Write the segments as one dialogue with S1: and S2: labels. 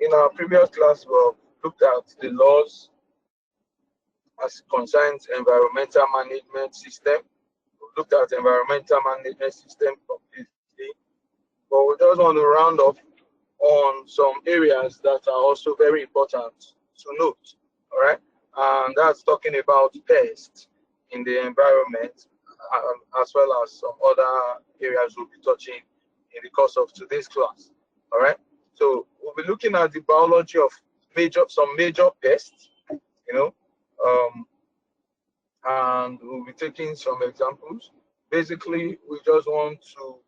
S1: In our previous class, we looked at the laws as concerns environmental management system. We looked at environmental management system completely, but we just want to round up on some areas that are also very important to note. All right, and that's talking about pests in the environment, as well as some other areas we'll be touching in the course of today's class. All right, so we'll be looking at the biology of some major pests, you know, and we'll be taking some examples. Basically, we just want to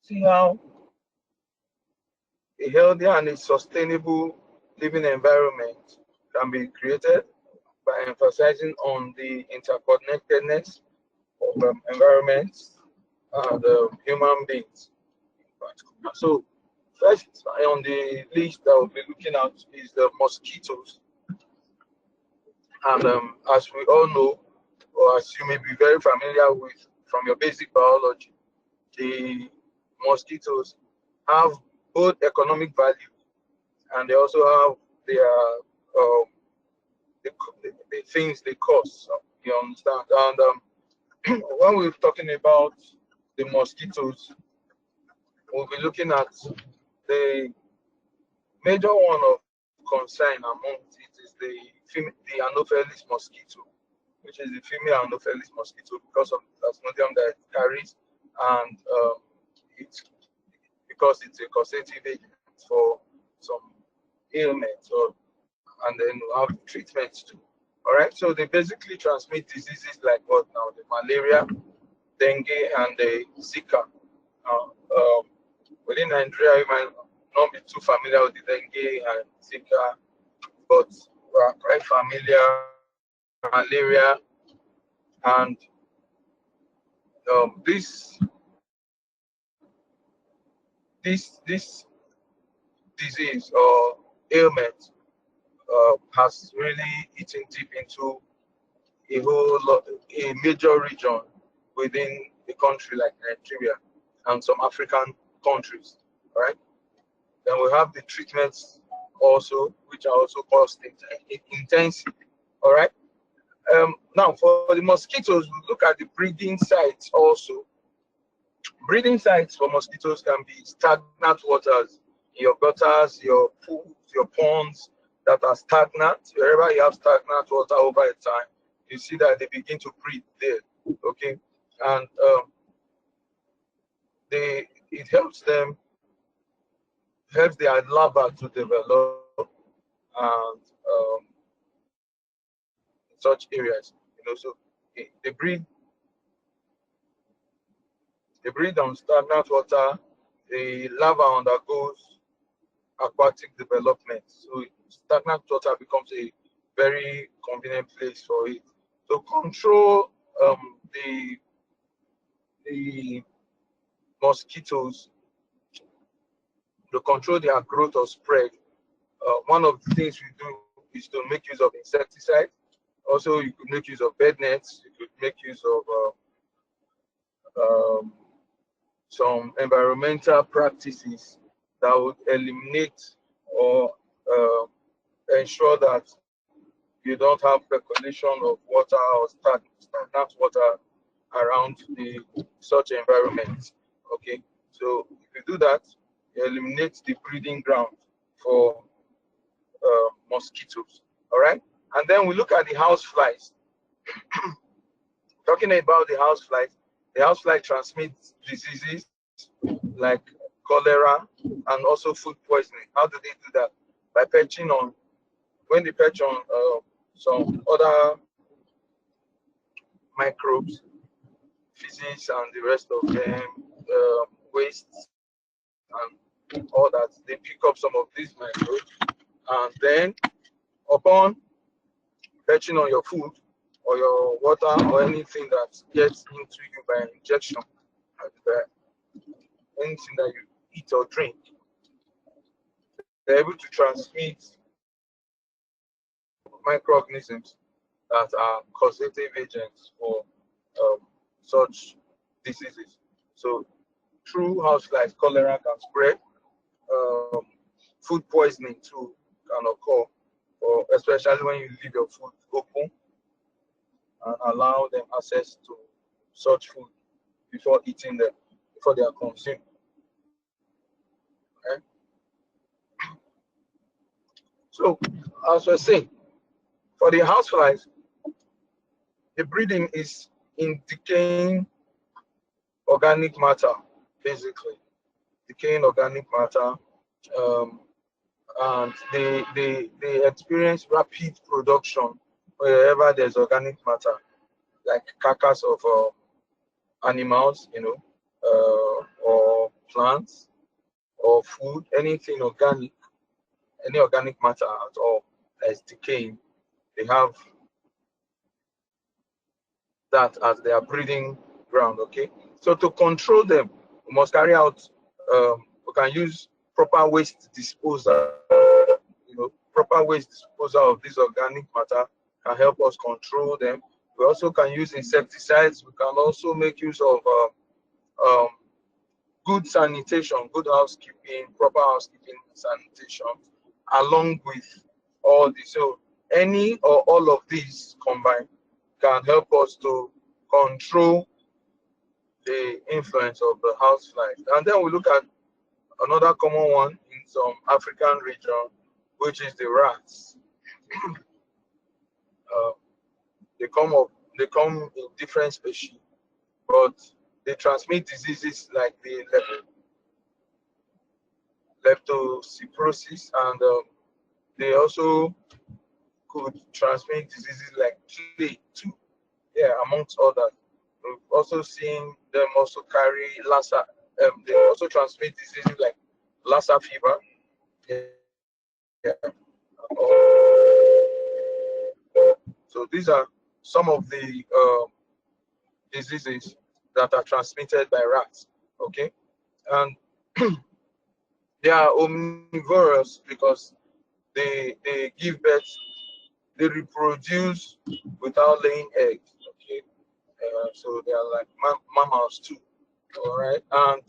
S1: see how a healthy and a sustainable living environment can be created by emphasizing on the interconnectedness of environments and human beings. So, first on the list that we'll be looking at is the mosquitoes. And as we all know, or as you may be very familiar with from your basic biology, the mosquitoes have both economic value and they also have their the things they cause. You understand? And when we're talking about the mosquitoes, we'll be looking at the major one of concern among it is the Anopheles mosquito, which is the female Anopheles mosquito because of the plasmodium that it carries, and it's because it's a causative agent for some ailments, and then we have treatments too. All right, so they basically transmit diseases like what now? The malaria, dengue, and the Zika. Within Nigeria, you might not be too familiar with the dengue and Zika, but we are quite familiar with malaria, and this disease or ailment has really eaten deep into a major region within a country like Nigeria and some African countries, right? Then we have the treatments also, which are also cost intensive, all right? Now, for the mosquitoes, we look at the breeding sites also. Breeding sites for mosquitoes can be stagnant waters, your gutters, your pools, your ponds that are stagnant. Wherever you have stagnant water over a time, you see that they begin to breed there. Okay, and it helps their larva to develop, and in such areas, so they breed on stagnant water. The larva undergoes aquatic development, so stagnant water becomes a very convenient place for it. To control the mosquitoes, to control their growth or spread, one of the things we do is to make use of insecticide. Also, you could make use of bed nets. You could make use of some environmental practices that would eliminate or ensure that you don't have percolation of water or stagnant water around such environment. Okay, so if you do that, you eliminate the breeding ground for mosquitoes. All right, and then we look at the house flies. Talking about the housefly transmits diseases like cholera and also food poisoning. How do they do that? By perching on, when they perch on some other microbes, physics, and the rest of them, wastes, and all that, they pick up some of these microbes, and then upon perching on your food or your water or anything that gets into you by injection, anything that you eat or drink, they're able to transmit microorganisms that are causative agents for such diseases. So through houseflies, cholera can spread. food poisoning too can occur, or especially when you leave your food open and allow them access to such food before eating them, before they are consumed. Okay? So, as we're saying, for the houseflies, the breeding is in decaying organic matter, basically. Decaying organic matter, um, and they experience rapid production wherever there's organic matter, like carcass of animals, or plants, or food, anything organic, any organic matter at all that is decaying. They have that as their breeding ground. Okay, so to control them, we must carry out. We can use proper waste disposal. Proper waste disposal of this organic matter can help us control them. We also can use insecticides. We can also make use of um, good sanitation, good housekeeping, proper housekeeping and sanitation, along with all this. So any or all of these combined can help us to control the influence of the houseflies. And then we look at another common one in some African region, which is the rats. uh, they come in different species, but they transmit diseases like the leptospirosis, and they also could transmit diseases like plague too. Yeah, amongst others. We've also seen them also carry Lassa. They also transmit diseases like Lassa fever. Yeah. So these are some of the diseases that are transmitted by rats. Okay, and they are omnivorous because they give birth, they reproduce without laying eggs. Okay, so they are like mammals too. All right, and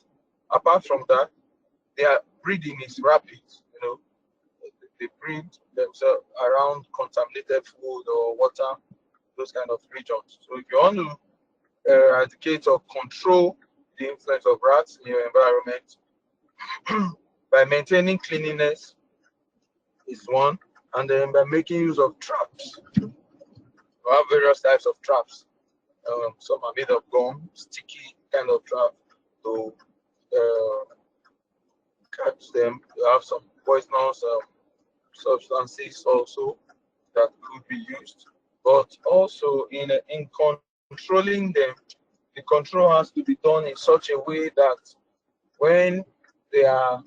S1: apart from that, their breeding is rapid. They breed themselves around contaminated food or water, those kind of regions. So if you want to eradicate or control the influence of rats in your environment by maintaining cleanliness is one, and then by making use of traps. We have various types of traps. Some are made of gum, sticky kind of trap to catch them. You have some poisonous substances also that could be used, but also in controlling them, the control has to be done in such a way that when they are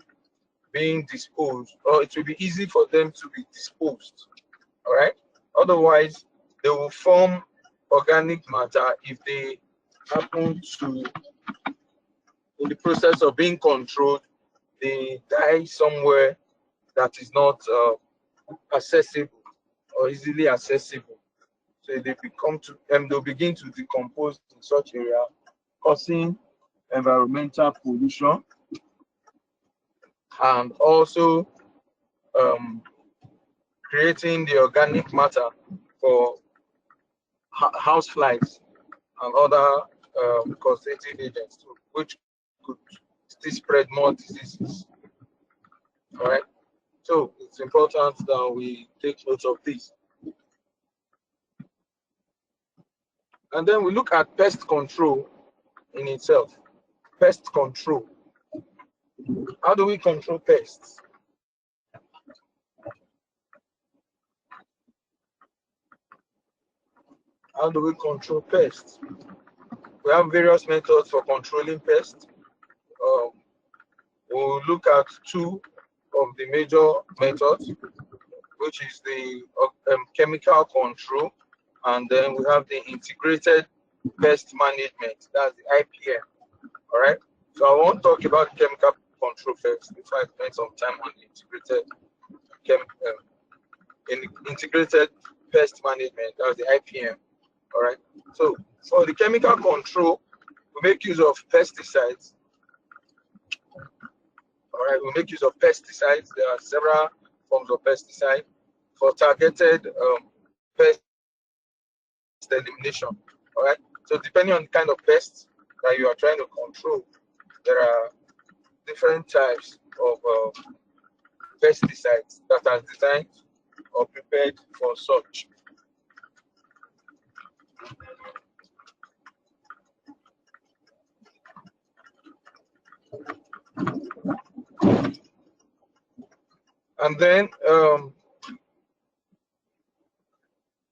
S1: being disposed, or it will be easy for them to be disposed. All right. Otherwise, they will form organic matter if they happen to, in the process of being controlled, they die somewhere that is not accessible or easily accessible. So they become to they'll begin to decompose in such area, causing environmental pollution, and also creating the organic matter for houseflies and other causative agents too, which could still spread more diseases. All right. So it's important that we take note of this. And then we look at pest control in itself. Pest control. How do we control pests? How do we control pests? We have various methods for controlling pests. We'll look at two of the major methods, which is the chemical control, and then we have the integrated pest management, that's the IPM. All right. So I won't talk about chemical control first before I spend some time on integrated pest management, that's the IPM. All right. So for the chemical control, we make use of pesticides, All right, we make use of pesticides. There are several forms of pesticide for targeted pest elimination. All right, so depending on the kind of pests that you are trying to control, there are different types of pesticides that are designed or prepared for such. And then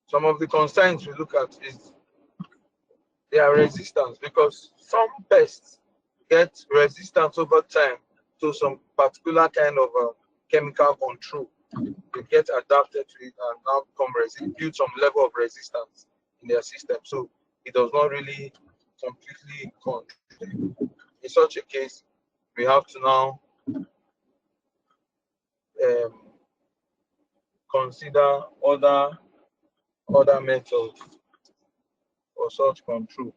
S1: some of the concerns we look at is their resistance, because some pests get resistance over time to some particular kind of chemical control. They get adapted to it and now build some level of resistance in their system. So it does not really completely control them. In such a case, we have to now um, consider other methods for such control.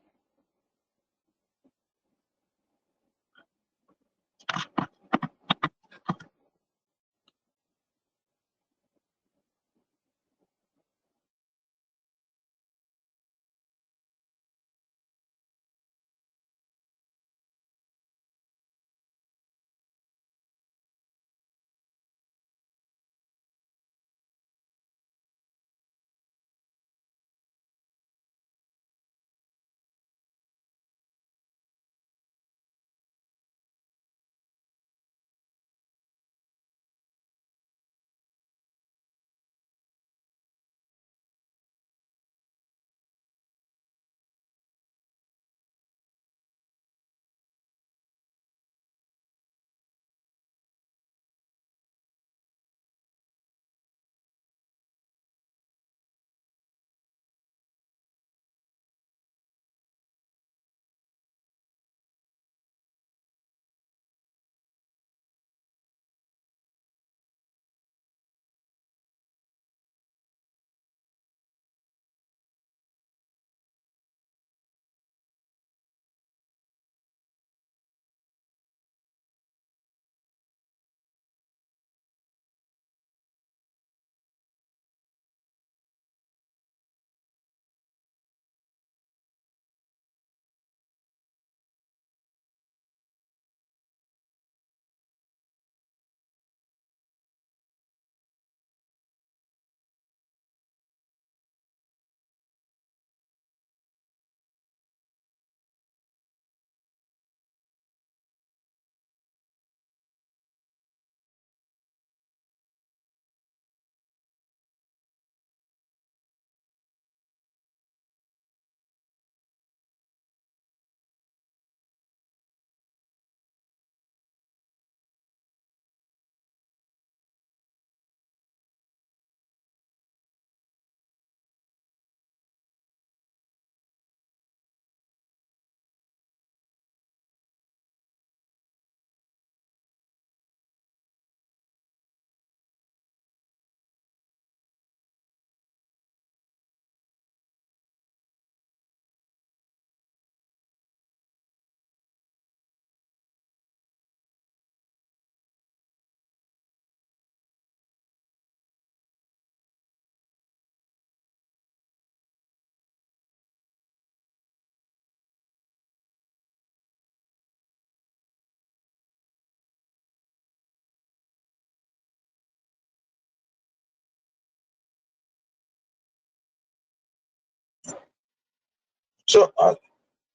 S1: So,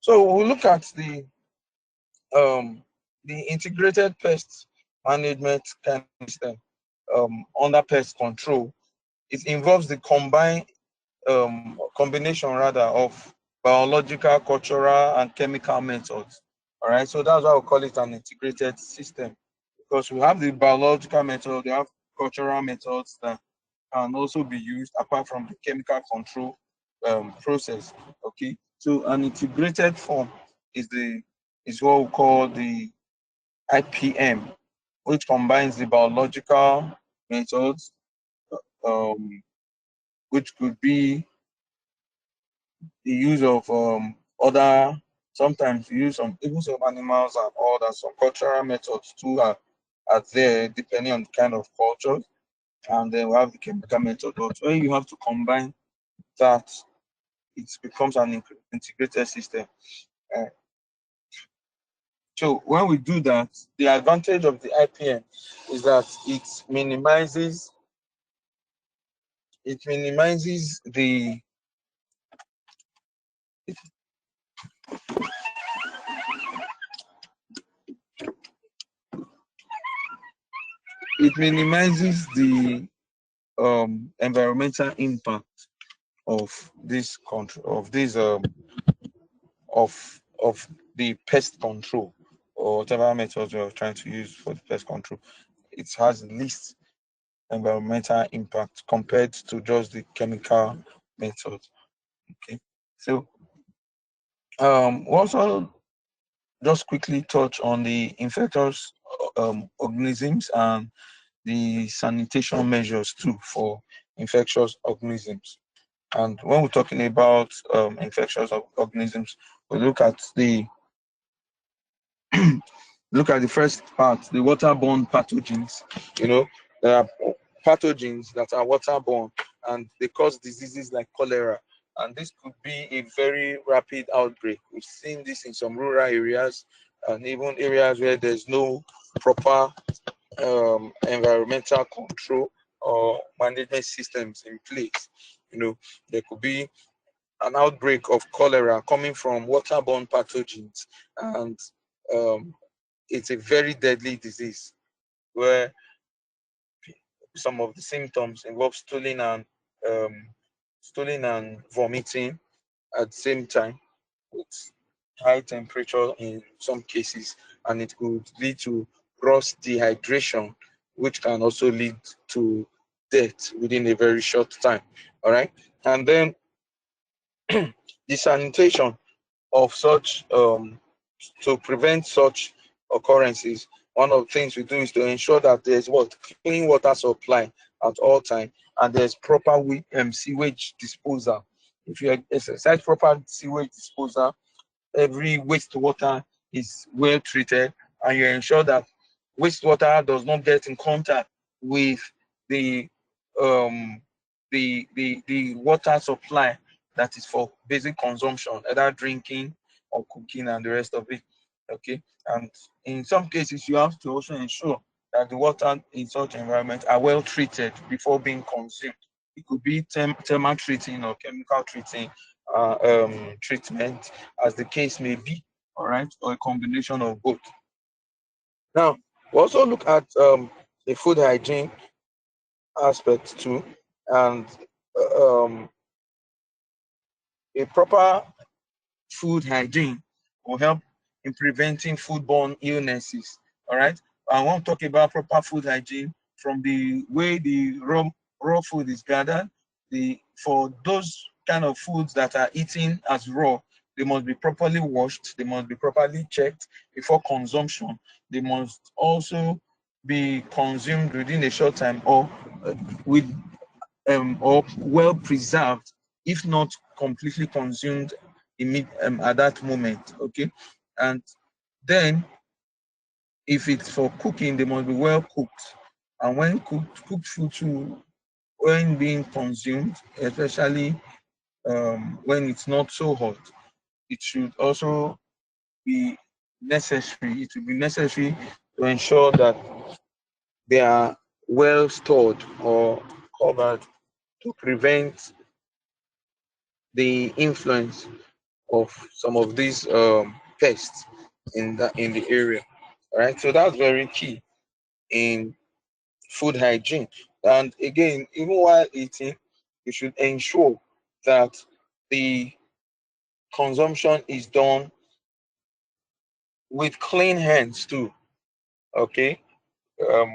S1: we'll look at um, the integrated pest management kind of system under pest control. It involves the combination rather of biological, cultural, and chemical methods. All right, so that's why we call it an integrated system, because we have the biological method, we have cultural methods that can also be used apart from the chemical control process. Okay, so an integrated form is what we call the IPM, which combines the biological methods, um, which could be the use of other, sometimes the use of even some animals and all that, some cultural methods too are are there depending on the kind of culture, and then we have the chemical method. But when you have to combine that, it becomes an integrated system. Uh, so when we do that, the advantage of the IPM is that it minimizes the environmental impact of this control of this of the pest control, or whatever methods you're trying to use for the pest control. It has the least environmental impact compared to just the chemical method. Okay, so we also just quickly touch on the infectious organisms and the sanitation measures too for infectious organisms. And when we're talking about infectious organisms, we look at the first part, the waterborne pathogens. There are pathogens that are waterborne, and they cause diseases like cholera. And this could be a very rapid outbreak. We've seen this in some rural areas and even areas where there's no proper environmental control or management systems in place. There could be an outbreak of cholera coming from waterborne pathogens, and um, it's a very deadly disease where some of the symptoms involve stooling and vomiting at the same time, with high temperature in some cases, and it could lead to gross dehydration, which can also lead to death within a very short time. All right, and then the sanitation of such to prevent such occurrences. One of the things we do is to ensure that there's clean water supply at all time, and there's proper sewage disposal. If you exercise proper sewage disposal, every wastewater is well treated, and you ensure that wastewater does not get in contact with the um, the water supply that is for basic consumption, either drinking or cooking and the rest of it. Okay, and in some cases, you have to also ensure that the water in such environment are well treated before being consumed. It could be thermal treating or chemical treatment, as the case may be. All right, or a combination of both. Now, we also look at the food hygiene aspect too, and um, a proper food hygiene will help in preventing foodborne illnesses. All right. I want to talk about proper food hygiene from the way the raw food is gathered. For those kind of foods that are eaten as raw, they must be properly washed, they must be properly checked before consumption. They must also be consumed within a short time, or with or well preserved, if not completely consumed at that moment. Okay, and then if it's for cooking, they must be well cooked. And when cooked food too, when being consumed, especially when it's not so hot, it should also be necessary. It will be necessary to ensure that they are well stored or covered to prevent the influence of some of these pests in the area. All right, so that's very key in food hygiene. And again, even while eating, you should ensure that the consumption is done with clean hands too. Okay,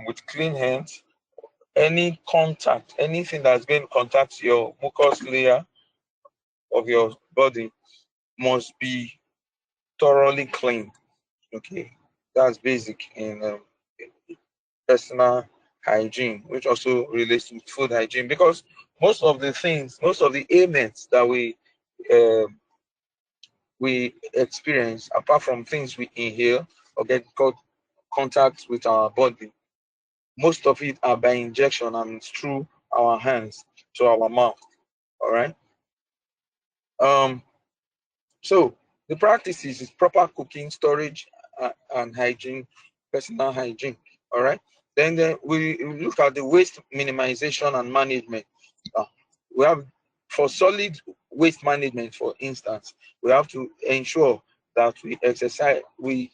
S1: with clean hands. Any contact, anything that's going to contact your mucous layer of your body must be thoroughly cleaned. Okay, that's basic in personal hygiene, which also relates to food hygiene, because most of the ailments that we experience, apart from things we inhale or get contact with our body, most of it are by injection and it's through our hands to our mouth. All right. So the practices is proper cooking, storage, and hygiene, personal hygiene. All right. Then we look at the waste minimization and management. We have, for solid waste management, for instance, we have to ensure that we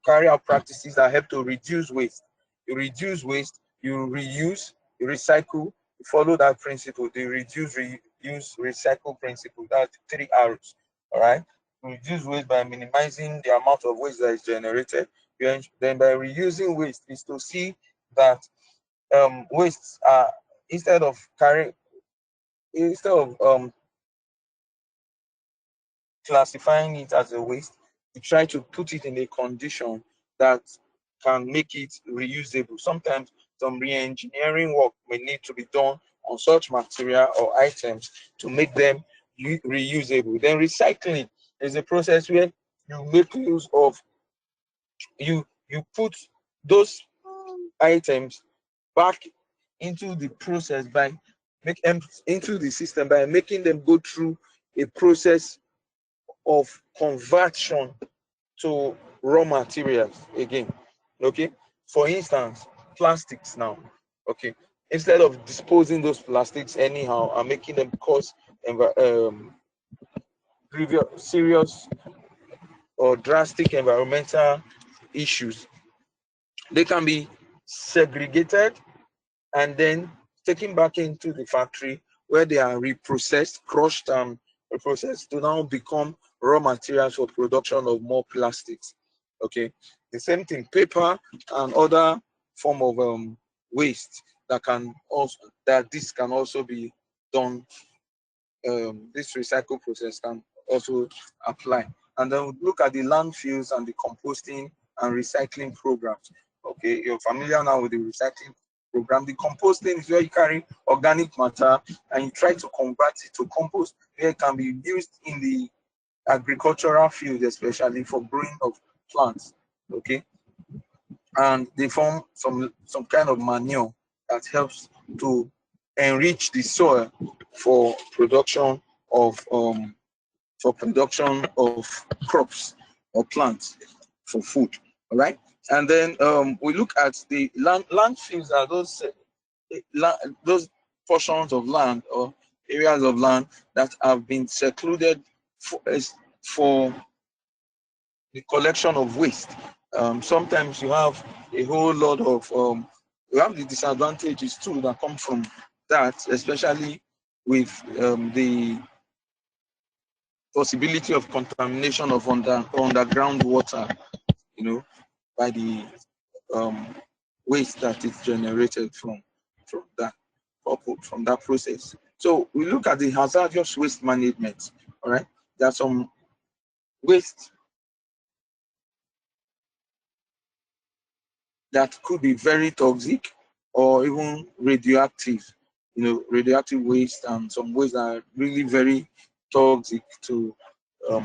S1: carry out practices that help to reduce waste. You reduce waste, you reuse, you recycle, you follow that principle, the reduce, reuse, recycle principle. That's the 3 R's. All right. Reduce waste by minimizing the amount of waste that is generated. Then by reusing waste is to see that wastes are, instead of classifying it as a waste, we try to put it in a condition that can make it reusable. Sometimes some re-engineering work may need to be done on such material or items to make them reusable. Then recycling is a process where you make use of, you put those items back into the process by into the system by making them go through a process of conversion to raw materials again. Okay. For instance, plastics now. Okay. Instead of disposing those plastics anyhow and making them cause serious or drastic environmental issues, they can be segregated and then taken back into the factory where they are reprocessed, crushed and reprocessed to now become raw materials for production of more plastics. Okay, the same thing, paper and other form of waste that this can also be done. This recycle process can also apply. And then we look at the landfills and the composting and recycling programs. Okay, you're familiar now with the recycling program. The composting is where you carry organic matter and you try to convert it to compost where it can be used in the agricultural field, especially for growing of plants. Okay, and they form some kind of manure that helps to enrich the soil for production of crops or plants for food. All right. And then we look at the landfills are those portions of land or areas of land that have been secluded for the collection of waste. Sometimes you have a whole lot of you have the disadvantages too that come from that, especially with the possibility of contamination of underground water, by the waste that is generated from that process. So we look at the hazardous waste management. All right, there are some waste that could be very toxic or even radioactive. Radioactive waste and some waste that are really very toxic to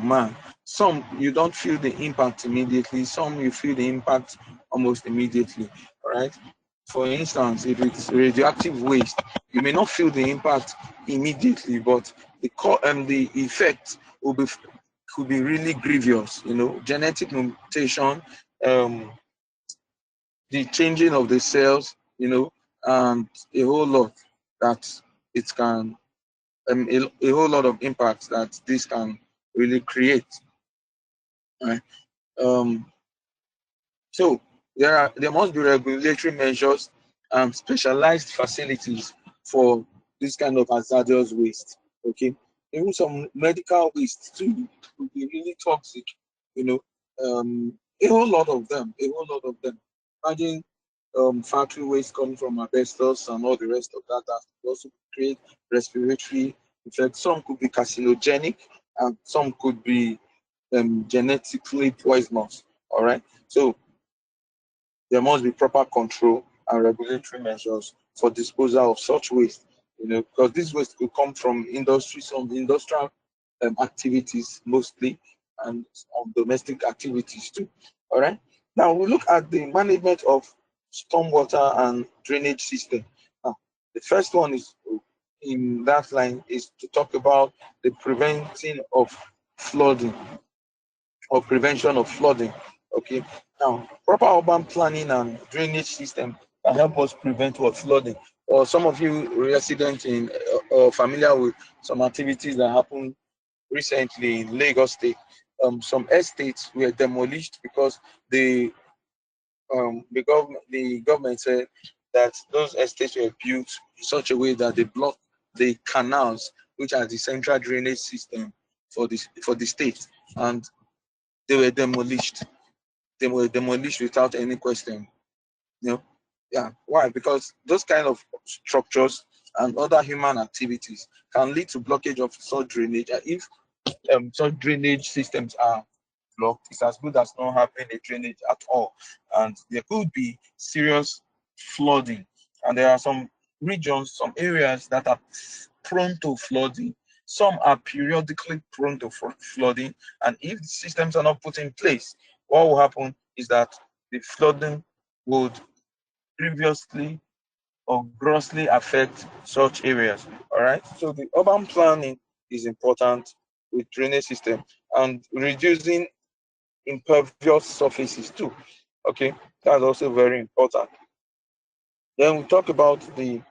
S1: man. Some you don't feel the impact immediately, some you feel the impact almost immediately. All right. For instance, if it's radioactive waste, you may not feel the impact immediately, but the effect could be really grievous. Genetic mutation, the changing of the cells, and a whole lot that it can, a whole lot of impacts that this can really create. Right? So there must be regulatory measures and specialized facilities for this kind of hazardous waste. Okay, even some medical waste too will be really toxic. A whole lot of them. Imagine factory waste coming from asbestos and all the rest of that could also create respiratory effects. Some could be carcinogenic and some could be genetically poisonous. All right. So there must be proper control and regulatory measures for disposal of such waste. Because this waste could come from industry, some industrial activities mostly, and domestic activities too. All right. Now we look at the management of stormwater and drainage system. Now, the first one is in that line is to talk about the preventing of flooding or prevention of flooding. Okay. Now, proper urban planning and drainage system can help us prevent what flooding. Or some of you residents in or familiar with some activities that happened recently in Lagos State. Some estates were demolished because the government said that those estates were built in such a way that they block the canals, which are the central drainage system for the state, and they were demolished. They were demolished without any question. You know, yeah. Why? Because those kind of structures and other human activities can lead to blockage of such drainage. And if such drainage systems are blocked, it's as good as not having a drainage at all. And there could be serious flooding. And there are some regions, some areas that are prone to flooding. Some are periodically prone to flooding. And if the systems are not put in place, what will happen is that the flooding would previously or grossly affect such areas. All right. So the urban planning is important with drainage system and reducing impervious surfaces too. Okay, that's also very important. Then we talk about the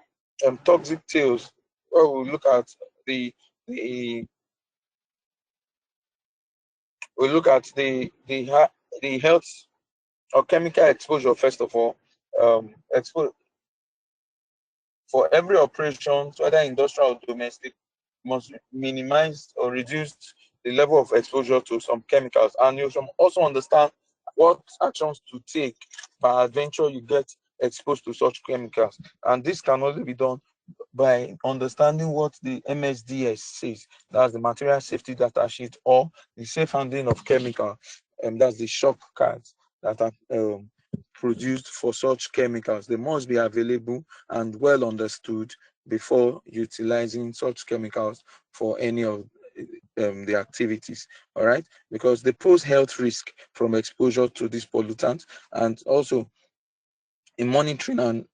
S1: toxic tails. Well, we look at the the we look at the health or chemical exposure first of all. Expo For every operation, whether industrial or domestic, must minimize or reduce the level of exposure to some chemicals. And you should also understand what actions to take by adventure you get exposed to such chemicals. And this can only be done by understanding what the MSDS says. That's the material safety data sheet or the safe handling of chemical. And that's the shop cards that are produced for such chemicals. They must be available and well understood before utilizing such chemicals for any of the activities. All right, because they pose health risk from exposure to these pollutants, and also in monitoring and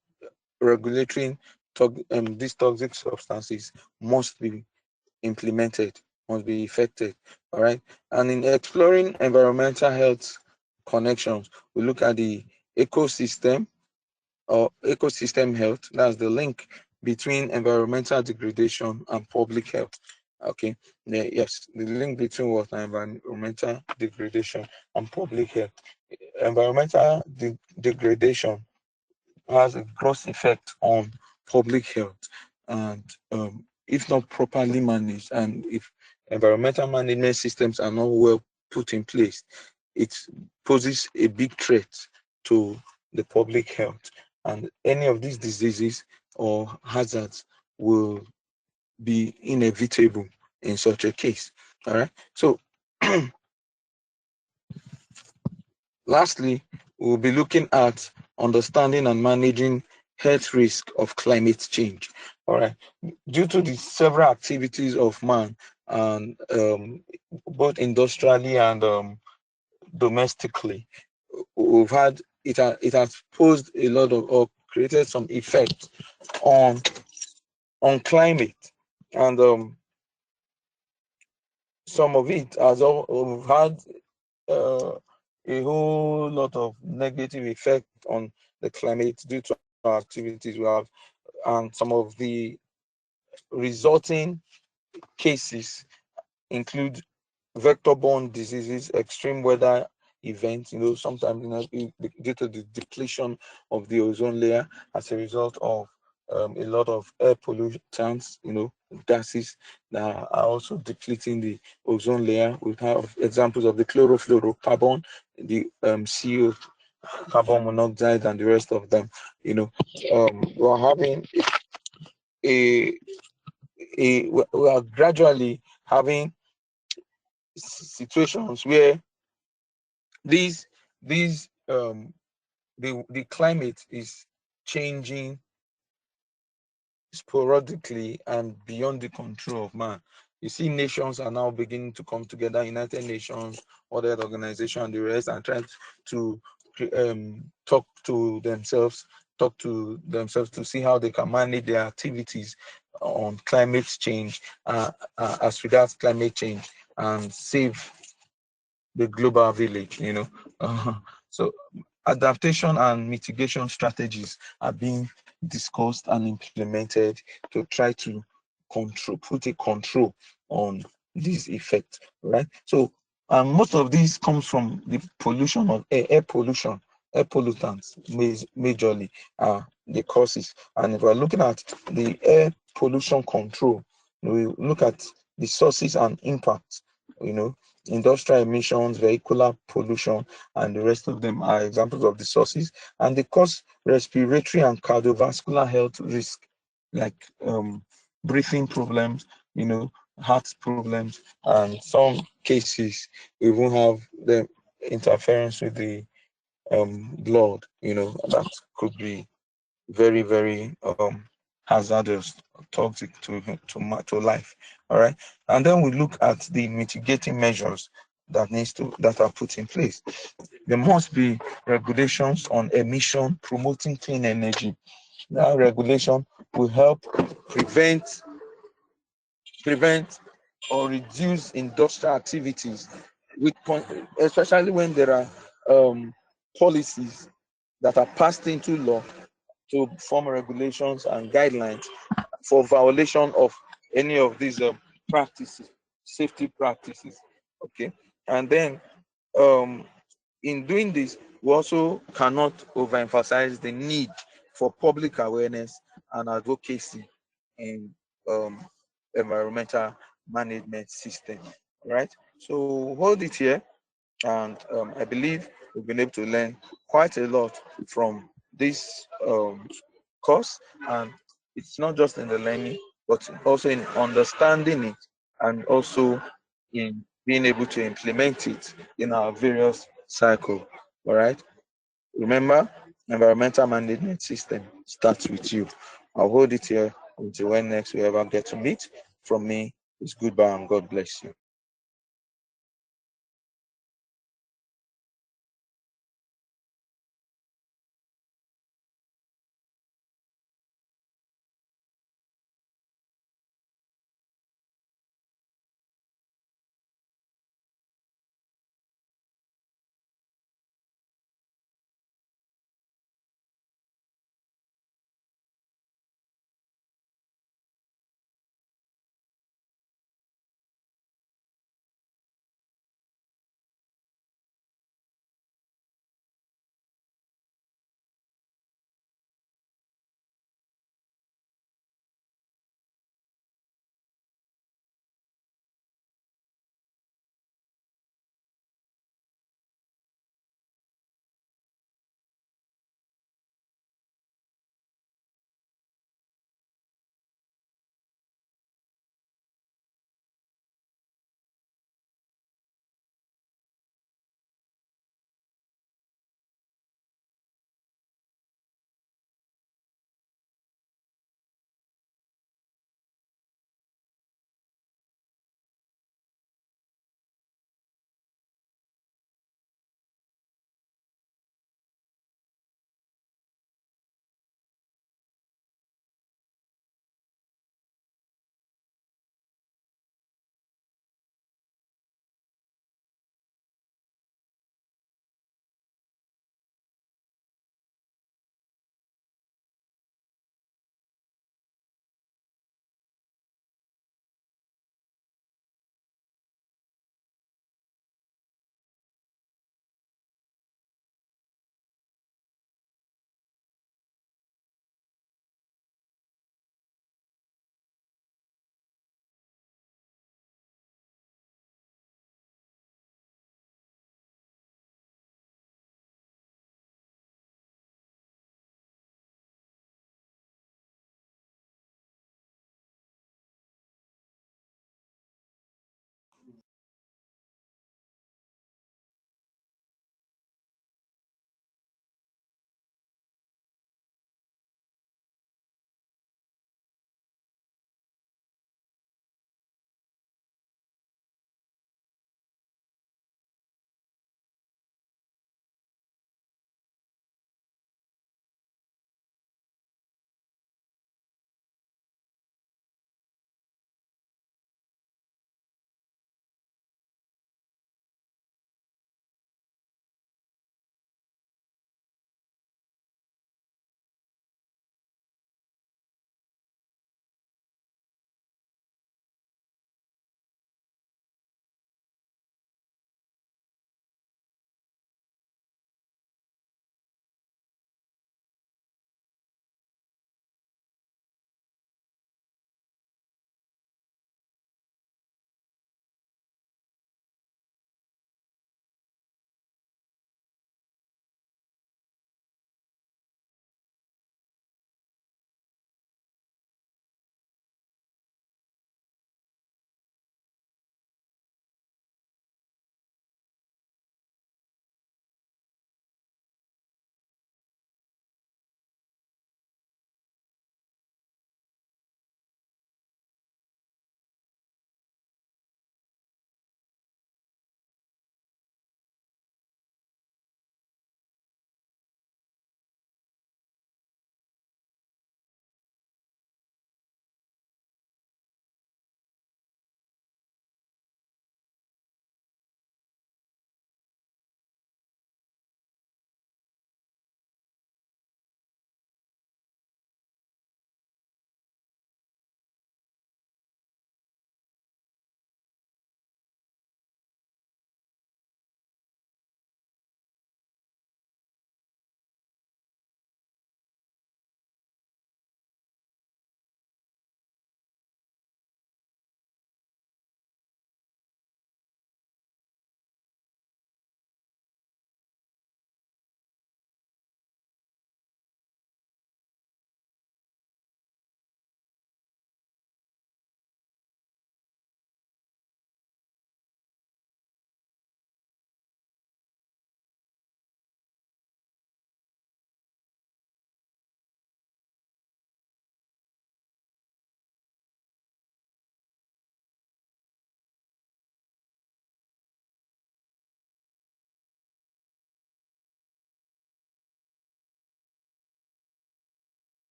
S1: regulating these toxic substances must be implemented, must be effected. All right, and in exploring environmental health connections, we look at the ecosystem or ecosystem health. That's the link between environmental degradation and public health. Okay, yes, the link between what environmental degradation and public health. Environmental degradation has a gross effect on public health, and if not properly managed, and if environmental management systems are not well put in place, it poses a big threat to the public health, and any of these diseases or hazards will be inevitable in such a case. All right. So lastly, we'll be looking at understanding and managing health risk of climate change. All right. Due to the several activities of man, and both industrially and domestically, we've had it has posed a lot of or created some effect on climate, and some of it has we've had uh, a whole lot of negative effect on the climate due to our activities we have, and some of the resulting cases include vector-borne diseases, extreme weather events, sometimes due to the depletion of the ozone layer as a result of a lot of air pollutants, gases that are also depleting the ozone layer. We have examples of the chlorofluorocarbon, the CO, carbon monoxide, and the rest of them. We're having a, we are gradually having situations where these the climate is changing sporadically and beyond the control of man. You see, nations are now beginning to come together, United Nations, other organizations, and the rest, and trying to talk to themselves to see how they can manage their activities on climate change, as regards climate change, and save the global village, so adaptation and mitigation strategies are being discussed and implemented to try to put a control on this effect, right? So, and most of these comes from the pollution of air pollution, air pollutants majorly are the causes. And if we're looking at the air pollution control, we look at the sources and impacts, industrial emissions, vehicular pollution, and the rest of them are examples of the sources. And they cause respiratory and cardiovascular health risk, like breathing problems, heart problems, and some cases even have the interference with the blood, that could be very, very hazardous, toxic to life. All right. And then we look at the mitigating measures that are put in place. There must be regulations on emission promoting clean energy. That regulation will help prevent or reduce industrial activities, with especially when there are policies that are passed into law to form regulations and guidelines for violation of any of these practices, safety practices. Okay, and then um, in doing this, we also cannot overemphasize the need for public awareness and advocacy in um, environmental management system. Right. So hold it here, and I believe we've been able to learn quite a lot from this course, and it's not just in the learning, but also in understanding it, and also in being able to implement it in our various cycle. All right. Remember, environmental management system starts with you. I'll hold it here until when next we ever get to meet. From me, it's goodbye and God bless you.